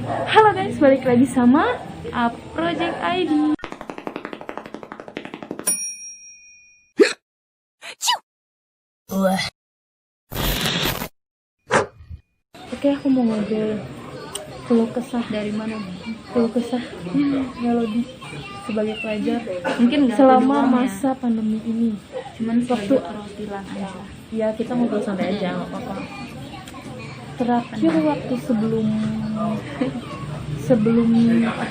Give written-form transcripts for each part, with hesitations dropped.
Halo guys, balik lagi sama Project ID. Oke, aku mau ngobrol keluh kesah. Dari mana? Keluh kesah Melody sebagai pelajar Mungkin nggak selama doang masa pandemi ini. cuman waktu perwakilan aja. ya kita ngobrol santai aja, nggak apa-apa. Terakhir waktu sebelum apa,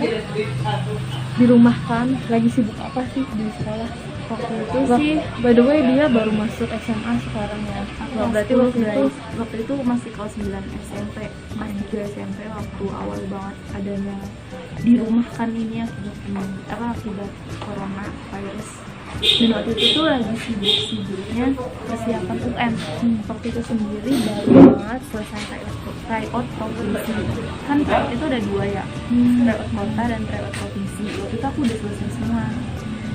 dirumahkan, lagi sibuk apa sih di sekolah waktu itu sih? By the way, dia baru masuk SMA sekarang ya. Wah, berarti waktu itu masih kelas 9 SMP, kelas 3 SMP waktu awal banget adanya dirumahkan ini akibat corona virus. Dan waktu itu tuh lagi sibuk-sibuknya persiapan UN. Waktu itu sendiri baru banget selesai tryout provinsi. Kan tryout itu ada dua ya, tryout kota dan tryout provinsi. Waktu itu aku udah selesai semua.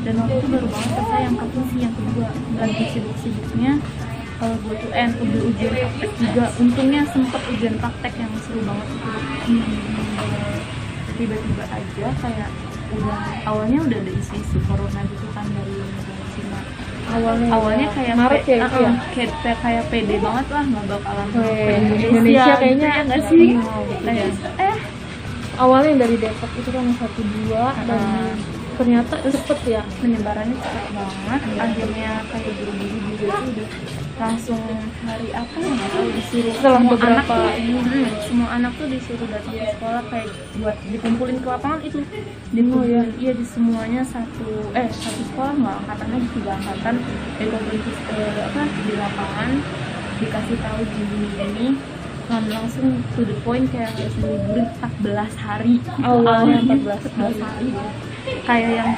Dan waktu itu baru banget selesai yang provinsi yang kedua. Lagi sibuk-sibuknya buat UN, udah ujian praktek juga. Untungnya sempet ujian praktek yang seru banget itu. Tiba-tiba aja kayak awalnya udah ada isu-isu corona gitu kan dari negara Cina. Awalnya kayak Maret ya itu ya? kayak pede banget lah nggak bakalan Indonesia kayaknya gitu ya nggak sih? Awalnya dari Depok itu kan 1-2 dan ternyata cepet ya Penyebarannya cepet banget. Akhirnya kayak buru-buru juga sih udah langsung hari apa ya nggak tahu disuruh setelah semua beberapa anak tuh, semua anak tuh disuruh datang ke sekolah kayak buat dikumpulin ke lapangan itu dikumpulin iya di semuanya satu sekolah nggak angkatannya di 3 angkatan dikumpulin di lapangan dikasih tahu gini langsung to the point kayak harus liburin 14 hari awalnya 14 hari kayak yang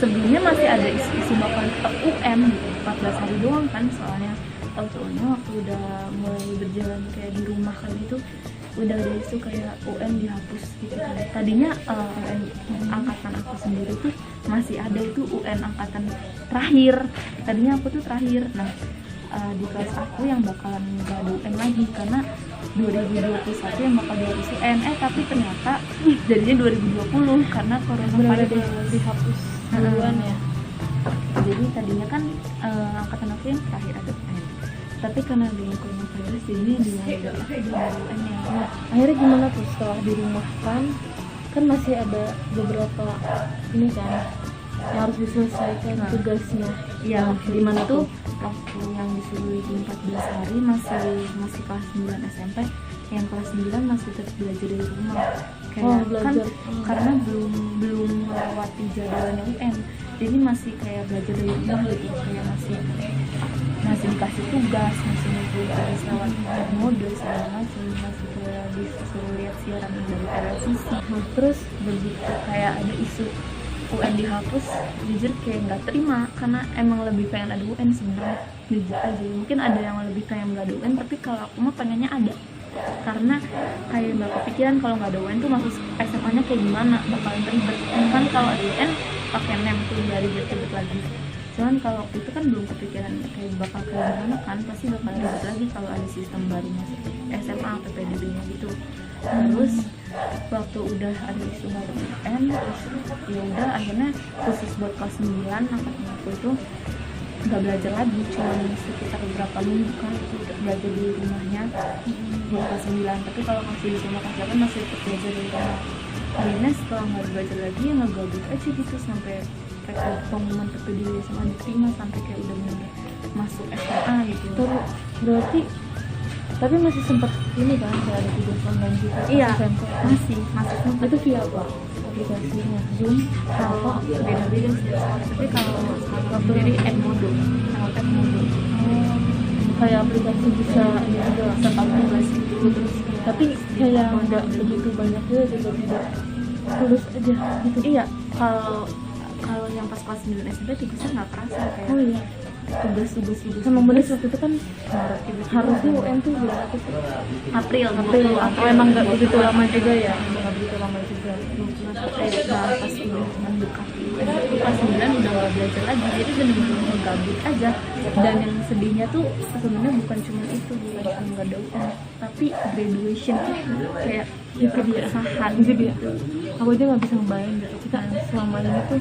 sebelumnya masih ada isu-isu bakal UN gitu 14 hari doang kan soalnya waktu udah mulai berjalan kayak di rumah kan itu udah ada isu kayak UN dihapus gitu kan. Tadinya UN angkatan aku sendiri tuh masih ada itu UN angkatan terakhir. Tadinya aku tuh terakhir. Nah di kelas aku yang bakalan gak ada UN lagi karena 2021 yang bakal dihapus UN. Tapi ternyata jadinya 2020 karena coronavirus dihapus duluan ya. Jadi tadinya kan angkatan aku yang terakhir ada UN. Tapi karena dengan coronavirus jadi dia UN ya. Nah, akhirnya gimana tuh setelah dirumahkan? Kan masih ada beberapa ini kan yang harus diselesaikan tugasnya. Iya, dimana tuh waktu yang disuruh itu 14 hari masih kelas 9 SMP, yang kelas 9 masih tetap belajar dari rumah. Kayak belajar. Karena belum melewati jadwalnya UN. Jadi masih kayak belajar dari rumah gitu, kayak masih dikasih tugas, masih tugas lewat mode segala macam, masih kayak disuruh lihat siaran dari televisi. Terus begitu kayak ada isu UN dihapus, jujur kayak nggak terima karena emang lebih pengen ada UN sebenarnya, jujur aja. Mungkin ada yang lebih pengen nggak ada UN, tapi kalau aku mah pengennya ada karena kayak nggak kepikiran kalau nggak ada UN tuh masuk SMA-nya kayak gimana, bakalan ribet. Kan kalau ada UN pakai NEM tuh nggak ribet lagi. Cuman kalau itu kan belum kepikiran kayak bakal kayak gimana kan, pasti bakal ribet lagi kalau ada sistem baru masuk SMA PPDB-nya gitu. Terus waktu udah ada isu baru UN, terus ya udah akhirnya khusus buat kelas 9 angkatan aku itu nggak belajar lagi, cuma sekitar beberapa minggu kan itu udah belajar di rumahnya buat kelas 9. Tapi kalau masih di rumah kelas 8 masih tetap belajar di rumah. Akhirnya setelah nggak belajar lagi ya ngegabut aja gitu sampai kayak pengumuman PPDB SMA diterima sampai kayak udah bener masuk SMA gitu. Terus berarti tapi masih sempat ini kan kayak ada tugas online gitu. Iya, SMP. masih sempat. Itu via apa? Aplikasinya Zoom Kalau beda-beda sih, tapi kalau waktu dari Edmodo, kayak aplikasi bisa ini juga serta tugas itu terus tapi kayak nggak begitu banyak juga tiba-tiba tulis aja gitu. Iya, kalau yang pas kelas 9 SMP tugasnya nggak kerasa kayak Iya, tugas emang bener waktu itu kan harusnya UN tuh bulan apa sih? April Atau emang nggak begitu lama juga ya? Nggak begitu lama juga. pas udah mendekati kelas 9 udah nggak belajar lagi, jadi bener-bener gabut aja. Dan yang sedihnya tuh sebenarnya bukan cuma itu, bukan cuma nggak ada UN, tapi graduation tuh kayak itu dia kesahan itu dia aku aja nggak bisa ngebayang gitu kita selama ini tuh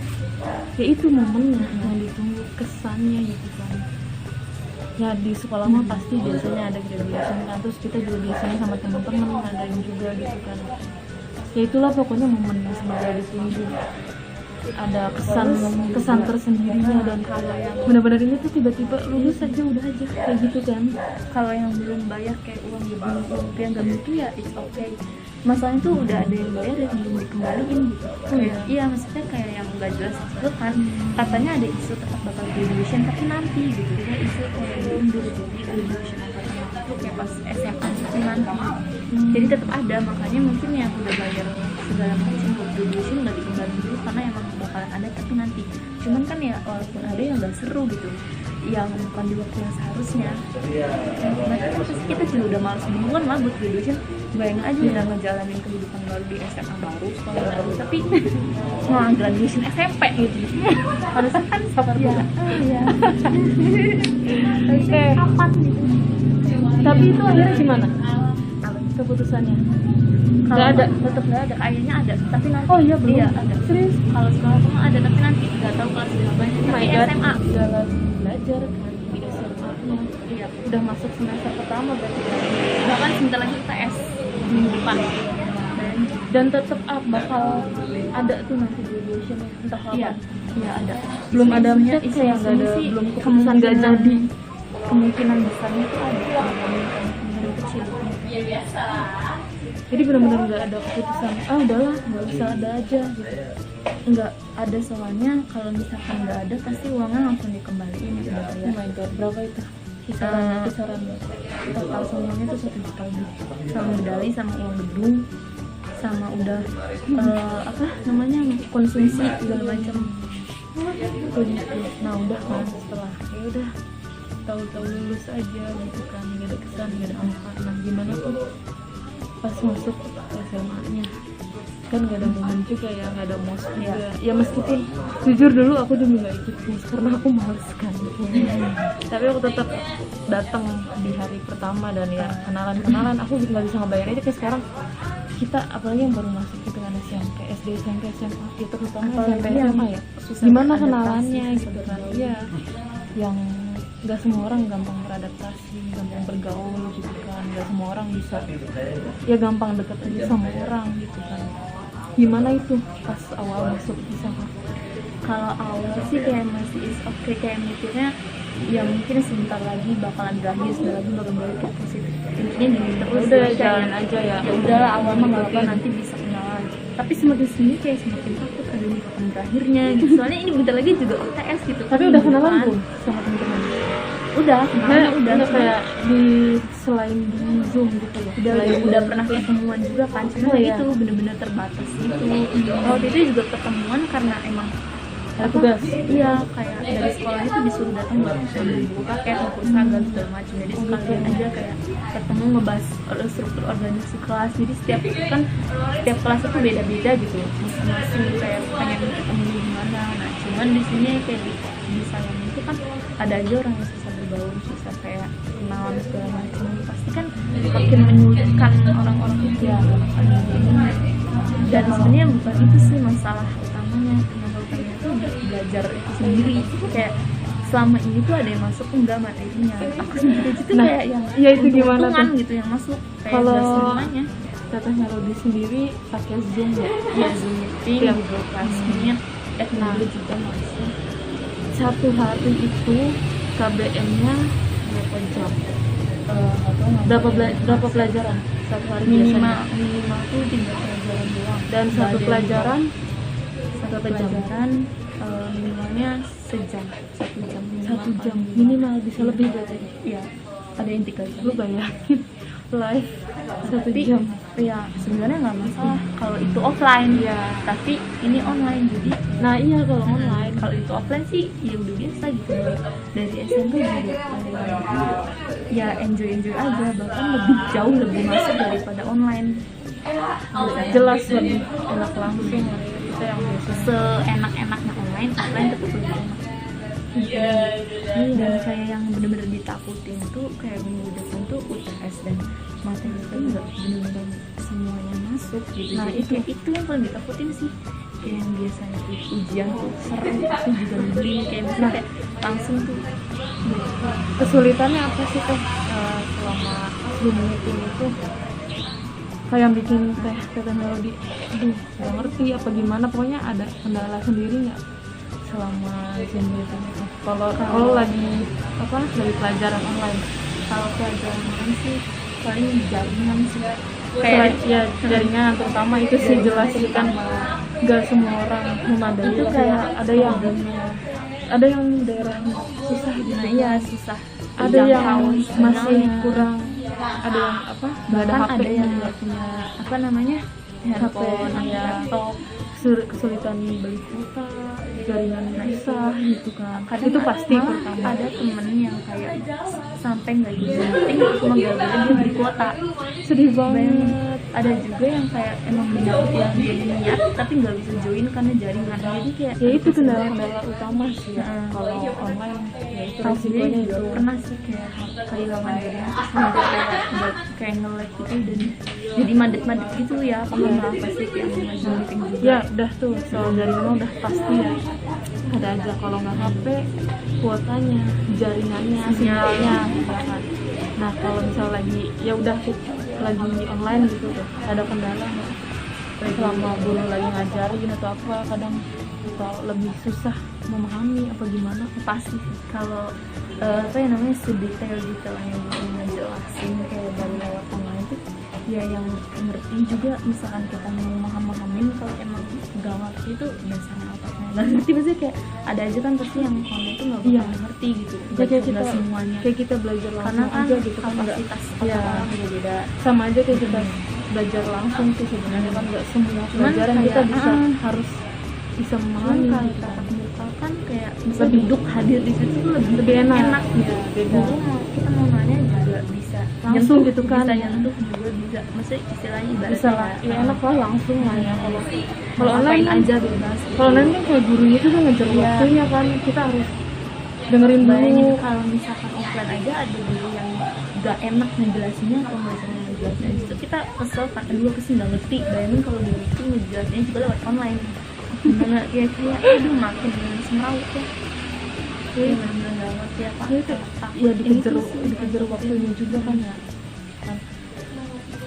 ya itu momennya yang ditunggu, kesannya gitu kan. Ya di sekolah mah pasti biasanya ada graduation kan, terus kita juga biasanya sama teman-teman ngadain juga gitu kan. Ya itulah pokoknya momen yang sebenarnya ditunggu, ada kesan tersendirinya. Dan benar-benar ini tuh tiba-tiba lulus aja udah aja kayak gitu kan. Kalau yang belum bayar kayak uang rupiah nggak butuh ya it's okay. Masalahnya tuh udah ada yang bayar dan belum dikembaliin gitu. Iya, maksudnya kayak yang nggak jelas itu kan, katanya ada isu tetap bakal graduation tapi nanti gitu, ada isu kayak diundur, jadi graduation angkatan itu kayak pas SMA itu nanti. Jadi tetap ada, makanya mungkin yang udah bayar segala macam buat graduation nggak dikembaliin dulu karena emang bakalan ada tapi nanti. Cuman kan ya walaupun ada yang nggak seru gitu, yang bukan di waktu yang seharusnya. Nah, pasti kita juga udah males duluan lah buat graduation. Bayangin aja udah ngejalanin kehidupan baru di SMA baru, sekolah baru, tapi mau graduation SMP gitu. Harusnya kan sabar dulu. Iya. Harusnya kapan gitu. Tapi itu akhirnya gimana keputusannya? Nggak ada, tetap nggak ada. Kayaknya ada, tapi nanti. Oh iya, belum. Iya ada. Serius? Kalau sekolah mah ada, tapi nanti nggak tahu kelas berapanya. Tapi SMA jalan belajar kan di SMA nya. iya. Udah masuk semester pertama berarti. Bahkan sebentar lagi UTS minggu depan. Dan tetap bakal ada tuh nanti graduation entah kapan. Iya, iya ada. Belum ada Isunya fix ya, nggak ada, sih, belum keputusan nggak kemungkinan jadi. kemungkinan besarnya itu ada, kemungkinan kecil. Jadi benar-benar nggak ada keputusan. Udahlah, nggak usah ada aja gitu. Nggak ada, soalnya kalau misalkan nggak ada pasti uangnya langsung dikembaliin ya udah Oh bayar. my god, berapa itu? Kisaran Total semuanya tuh 1 juta lebih, sama medali, sama uang gedung, sama udah apa namanya konsumsi segala macam. Nah udah kan setelah ya udah tahu-tahu lulus aja gitu kan, nggak ada kesan, nggak ada apa. Nah gimana tuh pas masuk SMA nya kan nggak ada momen juga ya, nggak ada mos juga ya. Meskipun jujur dulu aku juga nggak ikut mos karena aku males kan. Tapi aku tetap datang di hari pertama dan ya kenalan aku nggak bisa ngebayangin aja kayak sekarang kita apalagi yang baru masuk gitu kan, SMP, SD, SMP, SMA ya, terutama SMP, SMA ya susah gimana beradaptasi, kenalannya susah gitu kan. bergaul. Iya, yang nggak semua orang gampang beradaptasi, gampang bergaul gitu kan, nggak semua orang bisa ya gampang deket aja sama orang gitu kan. Gimana itu pas awal masuk di sana? Kalau awal sih kayak masih is okay, kayak mikirnya ya mungkin sebentar lagi bakalan berakhir, sebentar lagi bakal balik ke positif. Intinya gini terus, Udah kayak jalan aja ya. ya udah awal mah nggak apa, nanti bisa kenalan. Tapi semakin sini kayak semakin takut ada nih kapan berakhirnya gitu. Soalnya ini bentar lagi juga UTS gitu. Tapi udah kenalan belum sama teman-teman? Udah kenalan, udah kayak di selain di Zoom gitu loh. udah pernah ketemuan juga kan, cuma itu bener-bener terbatas gitu. Waktu itu juga ketemuan karena emang ada tugas. Iya, kayak dari sekolahnya tuh disuruh datang buat buka kayak ngumpul seragam segala macam. Jadi sekalian aja kayak ketemu ngebahas struktur organisasi kelas. Jadi setiap kelas itu beda-beda gitu, masing-masing kayak pengen ketemu di mana. Nah cuman di sini kayak di sayang itu kan ada aja orang yang susah bergaul, susah kayak kenalan segala macam. Pasti kan makin menyulitkan orang-orang itu ya. Dan sebenarnya bukan itu sih masalah utamanya. Itu belajar itu sendiri, kayak selama ini tuh ada yang masuk enggak materinya, aku sendiri aja tuh kayak yang ya itu gimana tuh gitu yang masuk kayak kalau semuanya katanya Rodi sendiri pakai Zoom ya Zoom meeting, Google Classroom, teknologi juga masuk. Satu hari itu KBM-nya berapa jam? Berapa pelajaran satu hari? Minimal tuh 3 pelajaran doang, dan satu pelajaran minimalnya sejam, 1 jam minimal. 1 jam minimal, bisa lebih berarti. Iya, ada yang 3 jam. Lu bayangin live 1 Tapi, jam. ya sebenarnya nggak masalah kalau itu offline ya, tapi ini online jadi. Nah iya kalau online. Kalau itu offline sih ya udah biasa gitu. Dari SMP juga ya enjoy aja, bahkan lebih jauh lebih masuk daripada online. jelas lebih enak langsung ya. Kita yang biasa seenak-enaknya online tetap lebih enak. Dan kayak yang bener-bener ditakutin tuh kayak minggu depan tuh UTS dan materi itu nggak bener-bener semuanya masuk gitu. Nah, Jadi itu yang paling ditakutin sih. Kayak yang biasanya tuh ujian tuh seru itu juga nyebelin kayak misalnya kayak langsung tuh kesulitannya apa sih teh selama Zoom meeting itu kayak yang bikin teh teknologi nggak ngerti apa gimana, pokoknya ada kendala sendiri nggak selama Zoom meeting itu kalau lagi pelajaran online? kalau pelajaran online sih paling jaringan sih Kayak ya jaringan terutama itu sih jelas sih kan nggak semua orang memadai itu lah. kayak ada yang daerah susah gitu. nah iya susah Ada yang dijangkau masih sinyalnya. kurang, ada yang nggak ada Bahkan HP, ada yang nggak punya apa namanya handphone HP, ya. laptop. kesulitan beli kuota, jaringan susah gitu kan. Kadang Itu pasti malah pertama. ada temen yang kayak sampai nggak ikut meeting cuma gara-gara dia beli kuota. Sedih banget. Banget. Ada juga yang kayak emang benar yang dia niat tapi nggak bisa join karena jaringan. Jadi kayak Ya itu kendala-kendala utama sih ya. Kalau online ya itu tahu sendiri risikonya juga itu. pernah sih kayak kehilangan jaringan terus nggak kayak kayak nge-lag gitu dan jadi madet-madet gitu ya. Kamu apa sih yang meeting juga? Ya udah tuh soal jaringan udah pasti ya. Ada aja kalau nggak HP, kuotanya, jaringannya, sinyalnya, gitu kan. Nah kalau misal lagi ya udah lagi online gitu tuh, ada kendala nggak? Selama guru lagi ngajarin atau apa, kadang atau lebih susah memahami apa gimana? Pasti sih kalau apa yang namanya sedetail-detailnya gitu ngejelasin kayak dari lewat online itu ya yang ngerti juga misalkan kita mau paham-pahamin kalau emang gak ngerti itu dasarnya otaknya gak ngerti maksudnya kayak ada aja kan pasti yang online itu gak bakal ngerti gitu Ya, kayak nggak semuanya kayak kita belajar langsung karena kan aja gitu kan, nggak kapasitas ya. otak orang beda-beda. Sama aja kayak kita belajar langsung sih sebenarnya kan nggak semua pelajaran kayak, kita bisa harus bisa Cuman memahami kalau gitu. tatap muka kan kayak misalnya duduk hadir di situ tuh lebih enak. enak Ya, beda. Guru kita mau nanya juga bisa Langsung nyentuh, gitu kan. bisa nyentuh juga bisa maksudnya istilahnya ibaratnya Bisa lah, ya enak lah langsung lah ya. Kalau kalau online online kan aja bebas kalau online kan kayak gurunya itu kan ngejar Iya. waktunya kan, kita harus dengerin bayangin dulu. kalau misalkan offline aja ada guru yang gak enak ngejelasinnya atau nggak bisa ngejelasinnya itu kita kesel kan aduh kesel nggak ngerti. Bayangin kalau guru itu ngejelasinnya juga lewat online gimana ya kayak aduh makin semrawut ya. Iya benar-benar nggak ngerti apa Ya, itu ya dikejar waktunya juga kan ya. Kan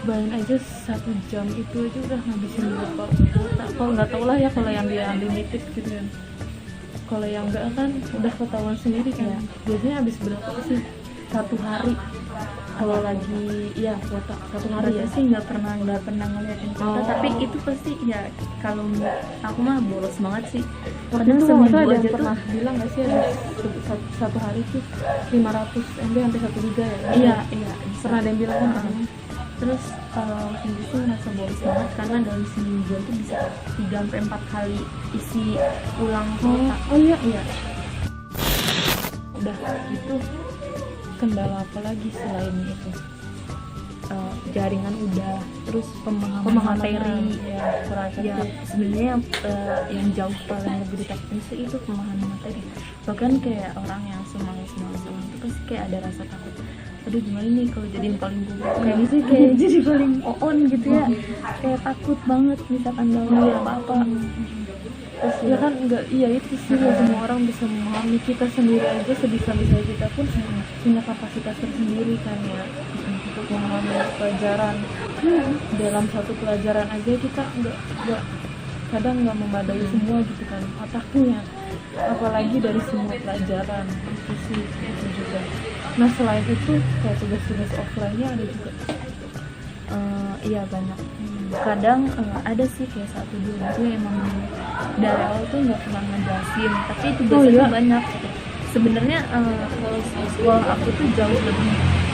bayangin aja 1 jam itu aja udah ngabisin berapa kuota. Kalau nggak tahu lah ya kalau yang dia unlimited gitu kan. Kalau yang enggak kan udah ketahuan sendiri kan. Biasanya habis berapa sih 1 hari? Kalau lagi ya kuota 1 hari ya. sih nggak pernah ngeliatin kuota tapi itu pasti ya kalau aku mah bolos banget sih. Kadang Kadang seminggu seminggu ada aja yang tuh pernah bilang nggak sih ada satu hari tuh 500 MB sampai 1 giga ya? iya Pernah ada yang bilang kan? terus itu sih ngerasa bolos banget karena dalam seminggu tuh bisa 3-4 kali isi ulang kuota. Oh iya iya. Udah itu kendala apa lagi selain itu? Jaringan udah terus pemahaman materi ya sebenarnya yang jauh paling lebih ditekan sih itu pemahaman materi. Bahkan kayak orang yang semangat itu pasti kayak ada rasa takut aduh gimana nih kalau jadiin paling buruk kayak gitu kayak jadi paling on gitu ya kayak takut banget misalkan nggak apa-apa. Terus Ya kan enggak, iya itu sih nggak semua orang bisa memahami. Kita sendiri aja sebisa-bisa kita pun punya kapasitas tersendiri kan ya untuk memahami pelajaran. Dalam satu pelajaran aja kita kadang nggak memadai semua gitu kan otaknya, apalagi dari semua pelajaran itu sih itu juga. Nah selain itu kayak tugas-tugas offline-nya ada juga. Iya banyak. Kadang ada sih kayak 1-2 guru yang emang dari awal tuh nggak pernah ngejelasin tapi tugasnya tuh banyak gitu. Sebenarnya kalau sekolah aku tuh jauh lebih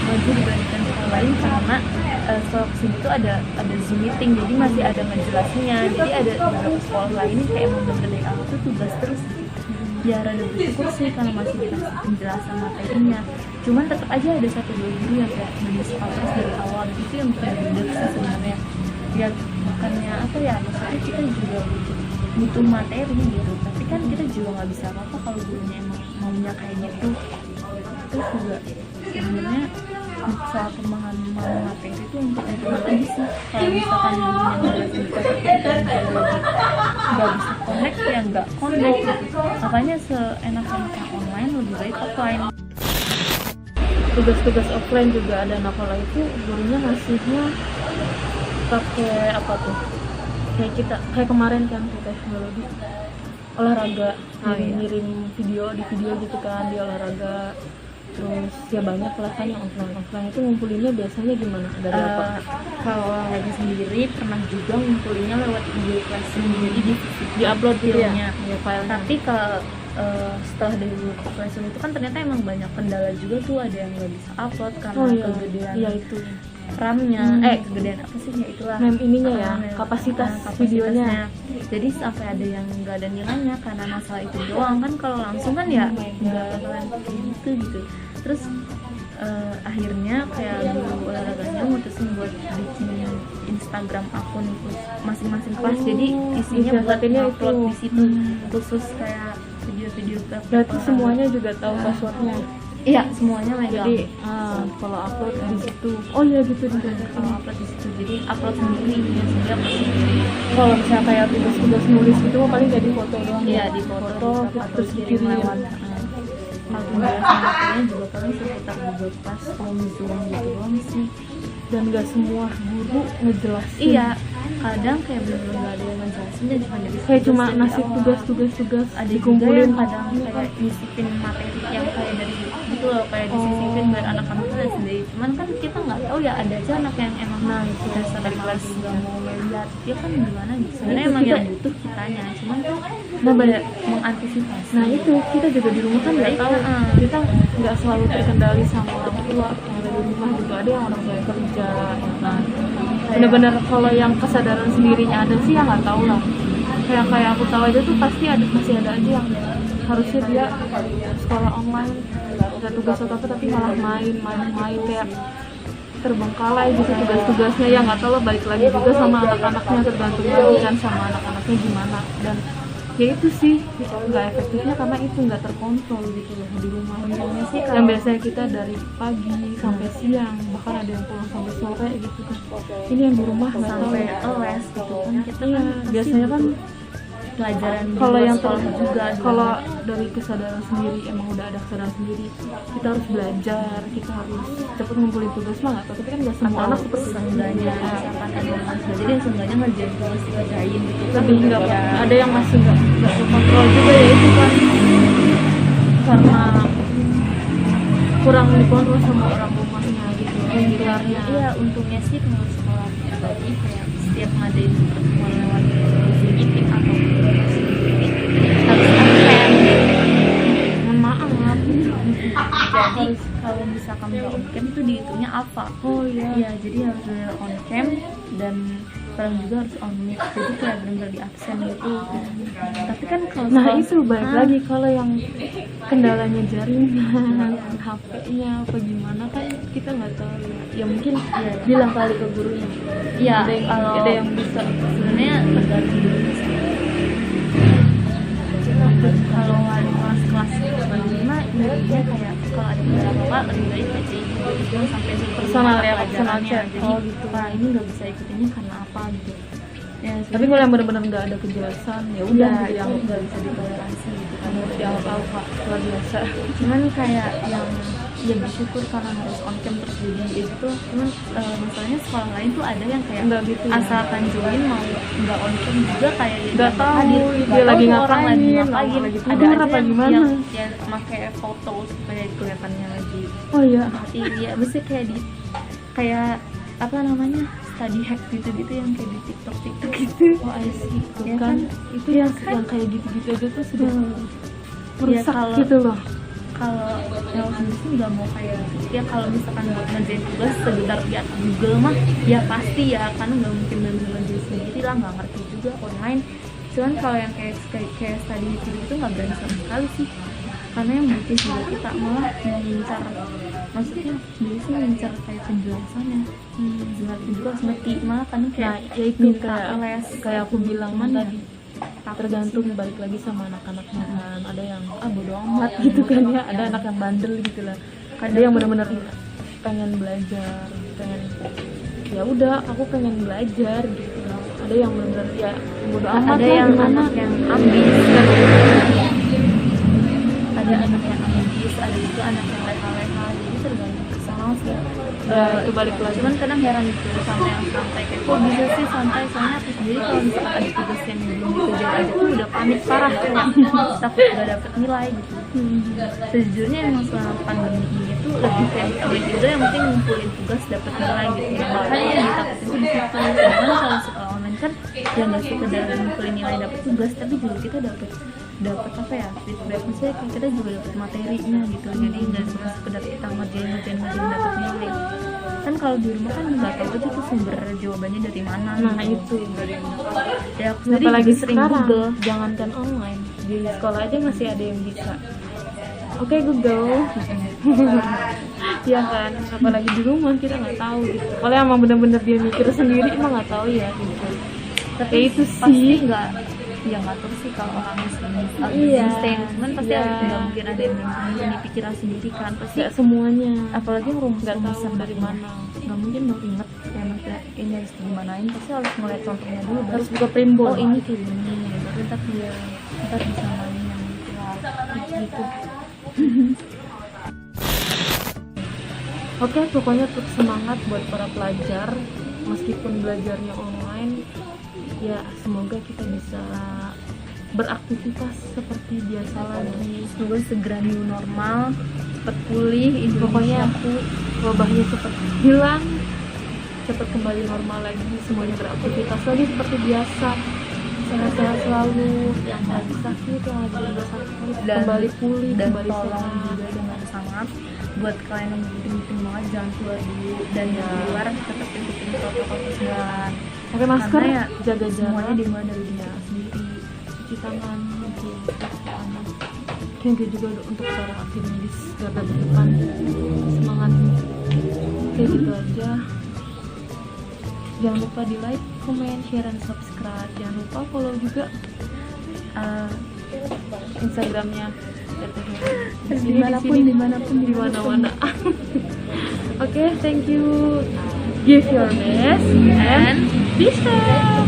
maju dibandingkan sekolah lain karena sekolah kesini tuh ada Zoom meeting jadi masih ada ngejelasinnya. Jadi ada beberapa sekolah lain kayak emang bener dari awal tuh tugas terus ya rada bersyukur sih karena masih dikasih penjelasan materinya. Cuman tetap aja ada 1-2 guru yang kayak bener sekolah terus dari awal gitu yang bener-bener sih sebenarnya ya bukannya apa ya, maksudnya kita juga butuh materi gitu, tapi kan kita juga nggak bisa apa-apa kalau gurunya emang maunya kayak gitu. Terus juga sebenarnya soal pemahaman materi itu untuk lagi sih, kalau misalkan gurunya nggak bisa nggak bisa connect ya nggak connect gitu. Makanya seenak-enaknya online lebih baik offline. Tugas-tugas offline juga ada, nah kalau itu gurunya ngasihnya pakai apa tuh, kayak kemarin kan kayak teknologi olahraga, ngirim video di video gitu kan, di olahraga. Terus ya banyak lah kan yang offline itu ngumpulinnya biasanya gimana, dari apa? Kalau olahraga sendiri pernah juga ngumpulinnya lewat video classroom, jadi Di upload gitu ya, filenya. ya filenya. Tapi kalau setelah dari Google Classroom itu kan ternyata emang banyak kendala juga tuh, ada yang nggak bisa upload karena kegedean iya itu RAM-nya, kegedean apa sih ya itulah, ininya ya, kapasitas videonya. Jadi sampai ada yang nggak ada nilainya karena masalah itu doang kan. Kalau langsung kan ya nggak bakalan gitu. Terus akhirnya kayak guru olahraganya mutusin buat bikin Instagram akun masing-masing kelas, jadi isinya buat upload di situ khusus kayak video-video. Berarti semuanya juga tahu passwordnya. Iya, semuanya megang. Jadi kalau upload di situ, oh iya gitu di Kalau upload di situ, jadi upload sendiri sehingga kalau misalnya kayak tugas nulis gitu paling jadi foto doang. iya di foto terus dikirim lewat kalau penjelasannya juga paling seputar Google Classroom, Zoom gitu doang sih. Dan gak semua guru ngejelasin. Iya, kadang kayak bener-bener gak ada yang ngejelasin, jadi cuma dari kayak cuma ngasih tugas ada dikumpulin. juga yang kadang kayak nyisipin materi yang kayak dari gitu loh, kayak disisipin biar anak-anak itu lihat sendiri. Cuman kan kita nggak tahu ya, ada aja anak yang emang dasar dari kelas nggak mau melihat, dia kan gimana gitu. Sebenarnya emang yang butuh kitanya, cuman tuh banyak mengantisipasi. Nah itu kita juga di rumah kan nggak tahu, kita nggak selalu terkendali sama orang tua yang ada di rumah gitu. Ada yang orang tua yang kerja, ya kan. Bener-bener kalau yang kesadaran sendirinya ada sih ya nggak tahu lah. Kayak aku tahu aja tuh pasti masih ada aja yang harusnya dia sekolah online, nggak tugas atau apa, tapi malah main kayak terbengkalai gitu tugas-tugasnya. Ya nggak tahu lah, balik lagi juga sama anak-anaknya, tergantung lagi kan sama anak-anaknya gimana. Dan ya itu sih nggak efektifnya karena itu nggak terkontrol gitu loh di rumah. Sih Yang biasanya kita dari pagi sampai siang, bahkan ada yang pulang sampai sore gitu kan. Ini yang di rumah nggak tahu sampai ya. les gitu kan kita Iya, biasanya kan pelajaran kalau yang juga kalau dari kesadaran sendiri, emang udah ada kesadaran sendiri, kita harus belajar, kita harus cepet ngumpulin tugas mah nggak tahu. Tapi kan nggak semua anak seperti seenggaknya misalkan ada yang masih belajar, jadi seenggaknya ngerjain tugas dikerjain gitu. lebih nggak ada yang masih nggak terkontrol juga ya, itu kan karena kurang dikontrol sama orang rumahnya gitu, sekitarnya. Iya, untungnya sih kalau sekolah pribadi kayak setiap ngadain pertemuan lewat Zoom meeting atau harus absen. Mohon maaf. Jadi kalau misalkan nggak on cam itu dihitungnya apa? Oh iya. Iya, jadi harus benar on cam dan sekarang juga harus on mic, jadi kayak benar-benar di absen gitu. Tapi kan kalau Nah sekolah- itu balik lagi, kalau yang kendalanya jaringan, HP-nya apa gimana kan kita nggak tahu ya. Ya mungkin bilang kali ke gurunya. Iya, ada yang bisa. sebenarnya tergantung diri sih. Kalau wali kelas mah intinya kayak kalau ada kendala apa lebih baik baca itu sampai Personal ya, personal pelajarannya. chat. Jadi Oh, gitu. Pak ini nggak bisa ikutinnya karena apa gitu. Ya, Tapi kalau yang benar-benar nggak ada kejelasan, ya udah udah gitu, yang yang nggak bisa ditoleransi gitu kan. harus dianggap Pak luar biasa. Cuman kayak yang ya bersyukur karena harus on cam terus jadi itu. Cuman misalnya sekolah lain tuh ada yang kayak Nggak gitu ya. asalkan join mau nggak on cam juga kayak Nggak tahu hadir. dia Nggak lagi tahu tuh orang lagi ngapain, ngapain. lagi Ada tidur aja apa yang gimana. yang pakai foto supaya kelihatannya lagi Oh iya. iya, mesti kayak di kayak apa namanya study hack gitu-gitu yang kayak di TikTok gitu. Oh I see. Tuh Ya kan, kan? itu Ya yang kan? kayak gitu-gitu aja tuh sudah Ya, merusak kalau- gitu loh. Kalau yang sendiri sih nggak mau kayak ya kalau misalkan buat ngerjain tugas sekedar lihat Google mah ya pasti ya, karena nggak mungkin benar-benar ngerjain sendiri lah, nggak ngerti juga online. Cuman kalau yang kayak study gitu itu nggak berani sama sekali sih. karena yang butuh juga kita malah mengincar, maksudnya dia sih mengincar kayak penjelasannya. Biar itu juga harus ngerti, malah kan Nah, kayak ya itu minta kayak les kayak aku bilang cuman tadi, takut tergantung sih. balik lagi sama anak-anaknya kan. Ada yang bodo amat gitu kan ya, ada anak yang bandel gitu lah, ada yang benar-benar pengen belajar, pengen ya udah aku pengen belajar gitu. Ada yang benar-benar ya bodo amat ada lah yang gimana. anak yang ambis kan, ada anak yang ambis, ada juga anak yang leha-leha, jadi tergantung personal sih. Ya itu balik lagi. Cuman kadang heran gitu sama yang santai, kayak kok bisa sih santai, soalnya aku sendiri kalau misalkan ada tugas yang belum dikerjain aja tuh udah panik parah kayak takut gak dapet nilai gitu. Sejujurnya emang selama pandemi ini tuh lebih kayak juga yang penting ngumpulin tugas dapet nilai gitu, makanya yang ditakutin tuh di situ. Sedangkan kalau sekolah online kan ya nggak sekedar ngumpulin nilai dapet tugas, tapi juga kita dapet apa ya, feedback, misalnya kayak kita juga dapet materinya gitu, jadi nggak cuma sekedar kita ngerjain dapet nilai. Kan kalau di rumah kan nggak tahu aja tuh sumber jawabannya dari mana. Nah gitu. itu Ya aku sendiri apalagi juga sering sekarang Google. jangankan online, di sekolah aja masih ada yang bisa oke Google ya kan, apalagi di rumah kita nggak tahu gitu. Kalau emang benar-benar dia mikir sendiri emang nggak tahu ya gitu. Tapi Ya itu pasti sih nggak, ya nggak tahu sih kalau orang muslim Iya. cuman pasti Iya. nggak mungkin ada yang punya pikiran sendiri kan, pasti nggak semuanya, apalagi nggak rumus-rumusan tahu dari mana. nggak mungkin mau inget kayak kayak ini harus digimanain, pasti harus ngeliat contohnya dulu baru Harus buka primbon. oh ini kayak gini, baru ntar dia ntar bisa main yang gitu. Oke, pokoknya tetap semangat buat para pelajar, meskipun belajarnya online, ya semoga kita bisa beraktivitas seperti biasa lagi. Semoga segera new normal, cepat pulih Indonesia. Pokoknya wabahnya cepat hilang, cepat kembali normal lagi, semuanya beraktivitas lagi seperti biasa. Sehat-sehat selalu, yang lagi sakit, yang lagi tidak sakit, kembali pulih, dan kembali tolong sehat. juga dengan sangat buat kalian yang penting banget jangan keluar dulu, dan yang di luar tetap ikutin protokol kesehatan, Pakai masker, karena ya jaga semuanya jarak, dimulai dari diri sendiri. cuci tangan, thank you juga untuk para tim medis garda terdepan, semangat. Oke, gitu aja. Jangan lupa di like, comment, share, dan subscribe. Jangan lupa follow juga Instagramnya Dimanapun di mana-mana. Oke, thank you. Give your best and be safe.